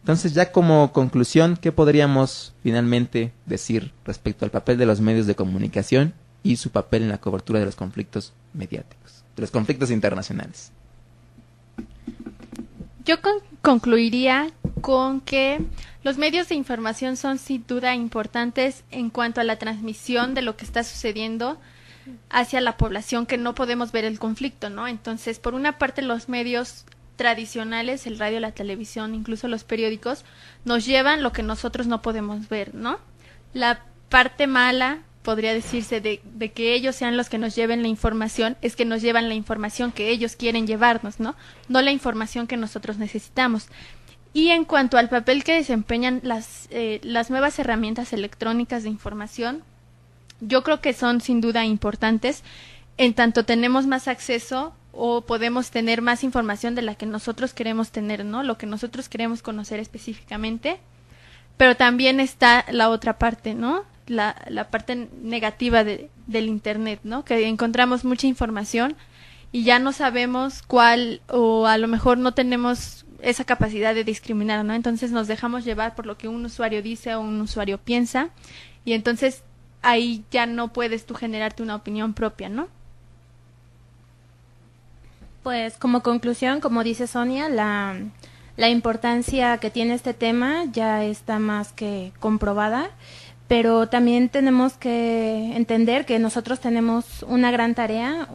Entonces, ya como conclusión, ¿qué podríamos finalmente decir respecto al papel de los medios de comunicación y su papel en la cobertura de los conflictos mediáticos, de los conflictos internacionales? Yo concluiría con que Los medios de información son sin duda importantes en cuanto a la transmisión de lo que está sucediendo hacia la población, que no podemos ver el conflicto, ¿no? Entonces, por una parte, los medios tradicionales, el radio, la televisión, incluso los periódicos, nos llevan lo que nosotros no podemos ver, ¿no? La parte mala, podría decirse, de que ellos sean los que nos lleven la información, es que nos llevan la información que ellos quieren llevarnos, ¿no? No la información que nosotros necesitamos. Y en cuanto al papel que desempeñan las nuevas herramientas electrónicas de información, yo creo que son sin duda importantes, en tanto tenemos más acceso o podemos tener más información de la que nosotros queremos tener, ¿no? Lo que nosotros queremos conocer específicamente, pero también está la otra parte, ¿no? La parte negativa del Internet, ¿no? Que encontramos mucha información y ya no sabemos cuál, o a lo mejor no tenemos esa capacidad de discriminar, ¿no? Entonces nos dejamos llevar por lo que un usuario dice o un usuario piensa, y entonces ahí ya no puedes tú generarte una opinión propia, ¿no? Pues como conclusión, como dice Sonia, la importancia que tiene este tema ya está más que comprobada, pero también tenemos que entender que nosotros tenemos una gran tarea,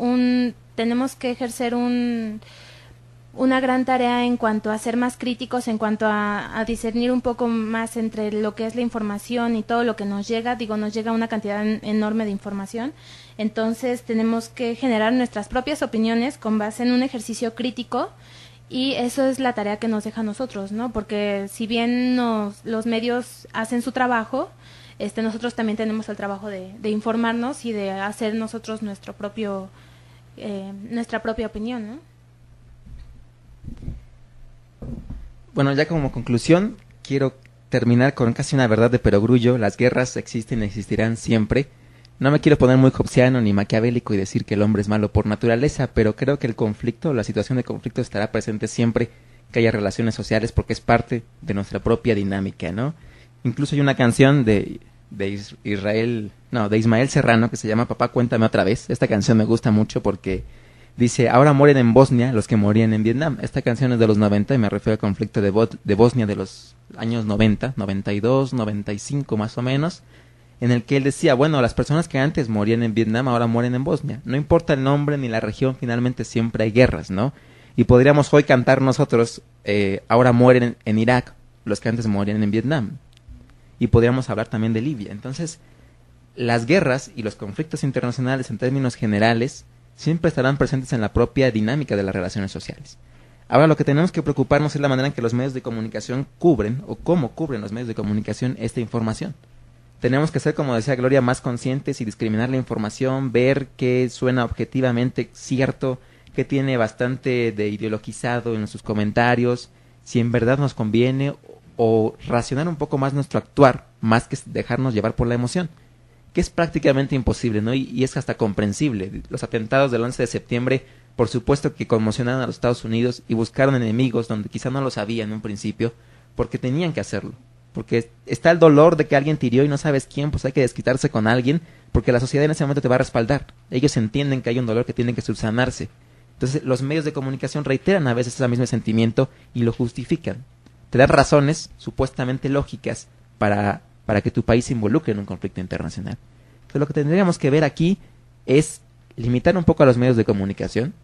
tenemos que ejercer una gran tarea en cuanto a ser más críticos, en cuanto a discernir un poco más entre lo que es la información y todo lo que nos llega. Digo, nos llega una cantidad enorme de información, entonces tenemos que generar nuestras propias opiniones con base en un ejercicio crítico, y eso es la tarea que nos deja a nosotros, ¿no? Porque si bien los medios hacen su trabajo, nosotros también tenemos el trabajo de informarnos y de hacer nosotros nuestra propia opinión, ¿no? Bueno, ya como conclusión, quiero terminar con casi una verdad de perogrullo. Las guerras existen y existirán siempre. No me quiero poner muy hobbesiano ni maquiavélico y decir que el hombre es malo por naturaleza, pero creo que el conflicto, la situación de conflicto estará presente siempre que haya relaciones sociales, porque es parte de nuestra propia dinámica, ¿no? Incluso hay una canción de Ismael Serrano que se llama Papá, cuéntame otra vez. Esta canción me gusta mucho porque dice, ahora mueren en Bosnia los que morían en Vietnam. Esta canción es de los 90 y me refiero al conflicto de Bosnia de los años 90, 92, 95 más o menos, en el que él decía, bueno, las personas que antes morían en Vietnam ahora mueren en Bosnia. No importa el nombre ni la región, finalmente siempre hay guerras, ¿no? Y podríamos hoy cantar nosotros, ahora mueren en Irak los que antes morían en Vietnam. Y podríamos hablar también de Libia. Entonces, las guerras y los conflictos internacionales en términos generales siempre estarán presentes en la propia dinámica de las relaciones sociales. Ahora lo que tenemos que preocuparnos es la manera en que los medios de comunicación cubren, o cómo cubren los medios de comunicación esta información. Tenemos que ser, como decía Gloria, más conscientes y discriminar la información, ver qué suena objetivamente cierto, qué tiene bastante de ideologizado en sus comentarios, si en verdad nos conviene, o racionar un poco más nuestro actuar, más que dejarnos llevar por la emoción, que es prácticamente imposible, ¿no? Y es hasta comprensible. Los atentados del 11 de septiembre, por supuesto que conmocionaron a los Estados Unidos y buscaron enemigos donde quizá no lo sabían en un principio, porque tenían que hacerlo. Porque está el dolor de que alguien te hirió y no sabes quién, pues hay que desquitarse con alguien, porque la sociedad en ese momento te va a respaldar. Ellos entienden que hay un dolor que tiene que subsanarse. Entonces los medios de comunicación reiteran a veces ese mismo sentimiento y lo justifican. Te dan razones supuestamente lógicas para que tu país se involucre en un conflicto internacional. Entonces lo que tendríamos que ver aquí es limitar un poco a los medios de comunicación,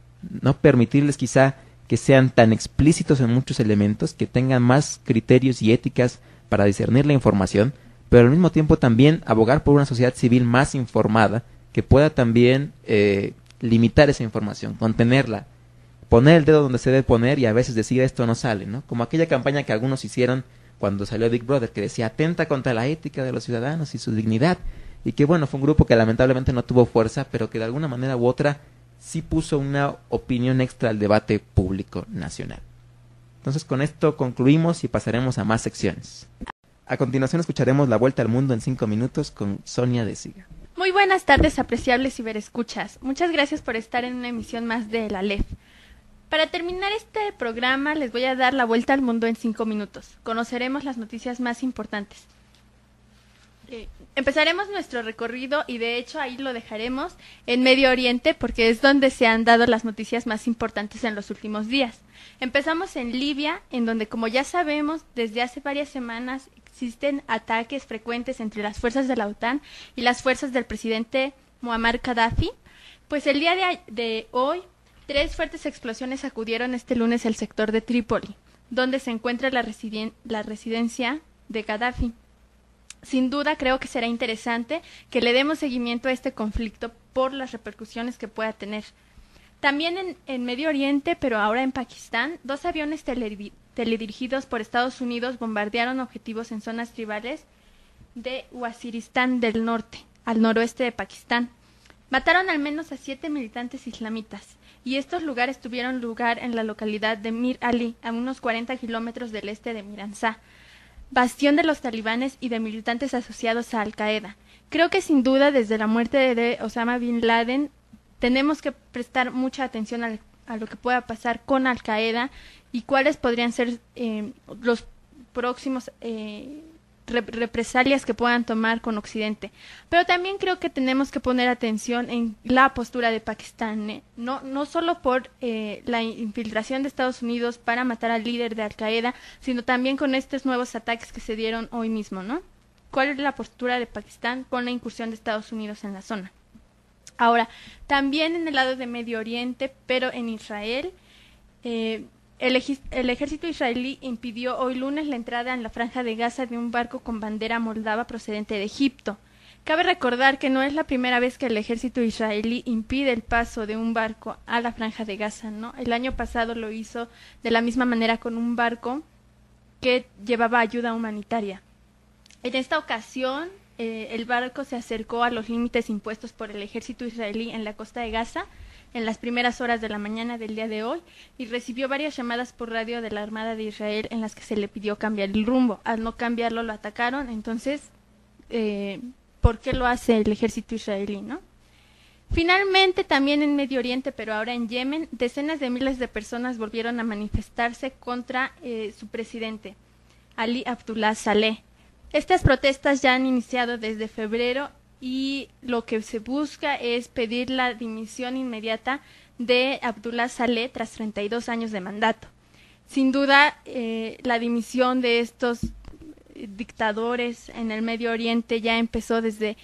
no permitirles quizá que sean tan explícitos en muchos elementos, que tengan más criterios y éticas para discernir la información, pero al mismo tiempo también abogar por una sociedad civil más informada, que pueda también limitar esa información, contenerla, poner el dedo donde se debe poner y a veces decir esto no sale, ¿no? Como aquella campaña que algunos hicieron cuando salió Big Brother, que decía atenta contra la ética de los ciudadanos y su dignidad, y que bueno, fue un grupo que lamentablemente no tuvo fuerza, pero que de alguna manera u otra sí puso una opinión extra al debate público nacional. Entonces con esto concluimos y pasaremos a más secciones. A continuación escucharemos La Vuelta al Mundo en 5 minutos con Sonia de Siga. Muy buenas tardes, apreciables ciberescuchas. Muchas gracias por estar en una emisión más de la LEF. Para terminar este programa les voy a dar la vuelta al mundo en 5 minutos. Conoceremos las noticias más importantes. Empezaremos nuestro recorrido y de hecho ahí lo dejaremos en Medio Oriente porque es donde se han dado las noticias más importantes en los últimos días. Empezamos en Libia, en donde, como ya sabemos, desde hace varias semanas existen ataques frecuentes entre las fuerzas de la OTAN y las fuerzas del presidente Muammar Gaddafi. Pues el día de hoy, 3 fuertes explosiones sacudieron este lunes el sector de Trípoli, donde se encuentra la residencia de Gaddafi. Sin duda creo que será interesante que le demos seguimiento a este conflicto por las repercusiones que pueda tener. También en Medio Oriente, pero ahora en Pakistán, 2 aviones teledirigidos por Estados Unidos bombardearon objetivos en zonas tribales de Waziristán del Norte, al noroeste de Pakistán. Mataron al menos a 7 militantes islamitas, y estos lugares tuvieron lugar en la localidad de Mir Ali, a unos 40 kilómetros del este de Miransá, bastión de los talibanes y de militantes asociados a Al-Qaeda. Creo que sin duda desde la muerte de Osama Bin Laden tenemos que prestar mucha atención a lo que pueda pasar con Al-Qaeda y cuáles podrían ser los próximos represalias que puedan tomar con Occidente. Pero también creo que tenemos que poner atención en la postura de Pakistán, no solo por la infiltración de Estados Unidos para matar al líder de Al-Qaeda, sino también con estos nuevos ataques que se dieron hoy mismo, ¿no? ¿Cuál es la postura de Pakistán con la incursión de Estados Unidos en la zona? Ahora, también en el lado de Medio Oriente, pero en Israel, el ejército israelí impidió hoy lunes la entrada en la Franja de Gaza de un barco con bandera moldava procedente de Egipto. Cabe recordar que no es la primera vez que el ejército israelí impide el paso de un barco a la Franja de Gaza, ¿no? El año pasado lo hizo de la misma manera con un barco que llevaba ayuda humanitaria. En esta ocasión, el barco se acercó a los límites impuestos por el ejército israelí en la costa de Gaza en las primeras horas de la mañana del día de hoy y recibió varias llamadas por radio de la Armada de Israel en las que se le pidió cambiar el rumbo. Al no cambiarlo lo atacaron, entonces, ¿por qué lo hace el ejército israelí, no? Finalmente, también en Medio Oriente, pero ahora en Yemen, decenas de miles de personas volvieron a manifestarse contra su presidente, Ali Abdullah Saleh. Estas protestas ya han iniciado desde febrero y lo que se busca es pedir la dimisión inmediata de Abdullah Saleh tras 32 años de mandato. Sin duda, la dimisión de estos dictadores en el Medio Oriente ya empezó desde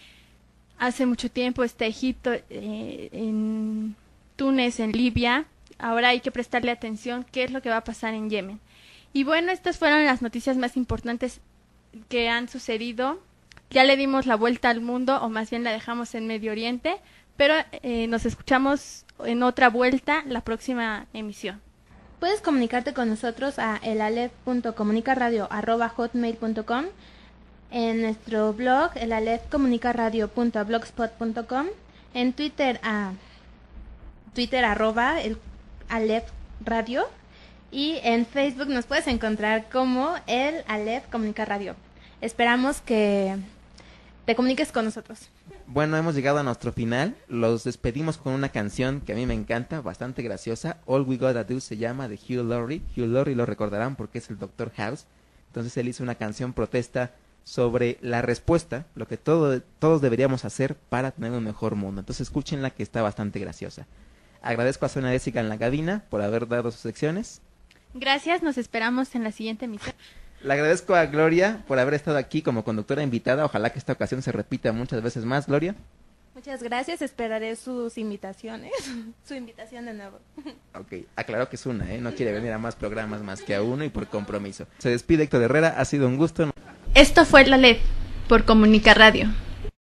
hace mucho tiempo. Está Egipto, en Túnez, en Libia. Ahora hay que prestarle atención qué es lo que va a pasar en Yemen. Y bueno, estas fueron las noticias más importantes que han sucedido. Ya le dimos la vuelta al mundo, o más bien la dejamos en Medio Oriente, pero nos escuchamos en otra vuelta la próxima emisión. Puedes comunicarte con nosotros a elalef.comunicaradio@hotmail.com, en nuestro blog elalefcomunicaradio.blogspot.com, en Twitter @el Aleph Radio, y en Facebook nos puedes encontrar como el Aleph Comunica Radio. Esperamos que te comuniques con nosotros. Bueno, hemos llegado a nuestro final. Los despedimos con una canción que a mí me encanta, bastante graciosa. All We Gotta Do se llama, de Hugh Laurie. Hugh Laurie lo recordarán porque es el Dr. House. Entonces él hizo una canción protesta sobre la respuesta, lo que todos deberíamos hacer para tener un mejor mundo. Entonces escúchenla, que está bastante graciosa. Agradezco a Sonia Jessica en la cabina por haber dado sus secciones. Gracias, nos esperamos en la siguiente emisión. Le agradezco a Gloria por haber estado aquí como conductora invitada. Ojalá que esta ocasión se repita muchas veces más, Gloria. Muchas gracias, esperaré sus invitaciones, su invitación de nuevo. Ok, aclaró que es una, no quiere venir a más programas más que a uno y por compromiso. Se despide Héctor Herrera, ha sido un gusto. Esto fue la LED por Comunica Radio.